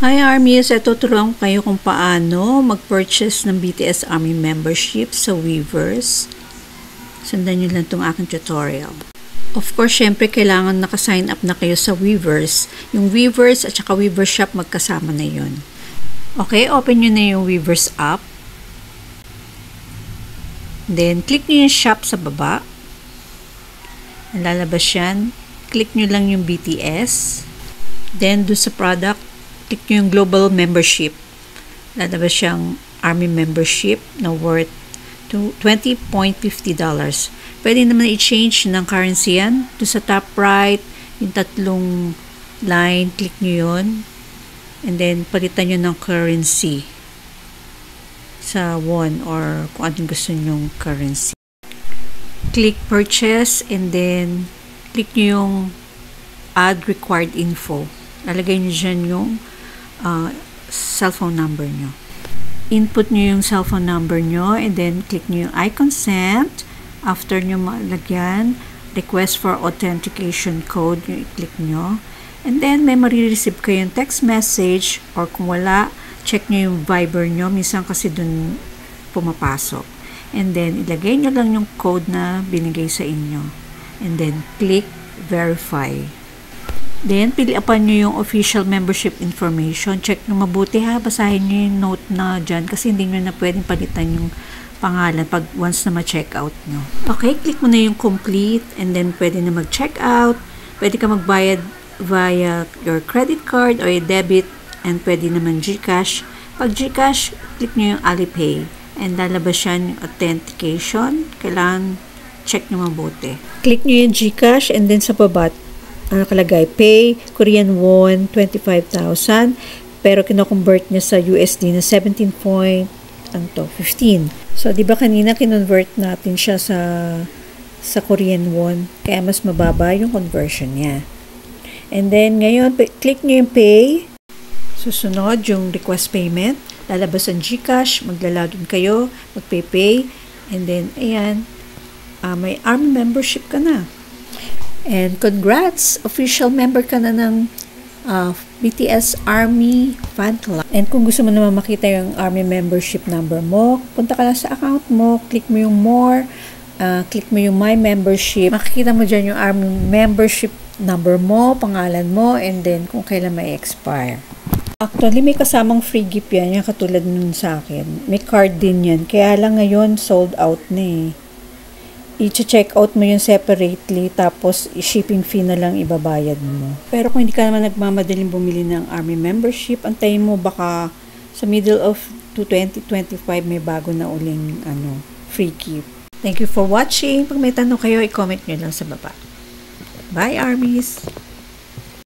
Hi Armies! Ito turuan ko kayo kung paano mag-purchase ng BTS Army membership sa Weverse. Sundan nyo lang itong aking tutorial. Of course, syempre kailangan naka-sign up na kayo sa Weverse. Yung Weverse at saka Weverse shop magkasama na yun. Okay, open nyo na yung Weverse app. Then, click nyo yung shop sa baba. Lalabas yan. Click nyo lang yung BTS. Then, do sa product, click nyo yung global membership. Lalabas siyang Army membership na worth $20.50. Pwede naman i-change ng currency yan. Doon sa top right, yung tatlong line, click nyo yun. And then, palitan nyo ng currency sa won or kung anong gusto nyong currency. Click purchase and then click nyo yung add required info. Lalagay nyo dyan yung cellphone number nyo. Input nyo yung cellphone number nyo and then click nyo yung I consent. After nyo malagyan, request for authentication code yung i-click nyo. And then may marireceive kayong text message or kung wala, check nyo yung Viber nyo. Minsan kasi dun pumapasok. And then ilagay nyo lang yung code na binigay sa inyo. And then click verify. Then, piliapan nyo yung official membership information. Check nyo mabuti ha. Basahin nyo yung note na dyan kasi hindi nyo na pwedeng palitan yung pangalan pag once na ma-check out nyo. Okay, click mo na yung complete and then pwede na mag-check out. Pwede ka magbayad via your credit card or debit and pwede naman GCash. Pag GCash, click nyo yung Alipay and lalabas yan yung authentication. Kailangan check nyo mabuti. Click nyo yung GCash and then sa baba, nakalagay, pay Korean won 25,000 pero kino-convert niya sa USD na 15. So, di ba kanina kinonvert natin siya sa Korean won kaya mas mababa yung conversion niya. And then, ngayon, click niyo yung pay. Susunod yung request payment. Lalabas ang GCash, maglalagin kayo, magpay-pay. And then, ayan, may Army membership ka na. And congrats! Official member ka na ng BTS Army fan club. And kung gusto mo naman makita yung Army membership number mo, punta ka lang sa account mo, click mo yung more, click mo yung my membership. Makikita mo dyan yung Army membership number mo, pangalan mo, and then kung kailan may expire. Actually, may kasamang free gift yan, yung katulad nun sa akin. May card din yan. Kaya lang ngayon, sold out na eh. I-check out mo yung separately tapos shipping fee na lang ibabayad mo. Pero kung hindi ka naman nagmamadaling bumili ng Army membership, antayin mo baka sa middle of 2025 may bago na uling free gift. Thank you for watching. Pag may tanong kayo, i-comment nyo lang sa baba. Bye, Armies!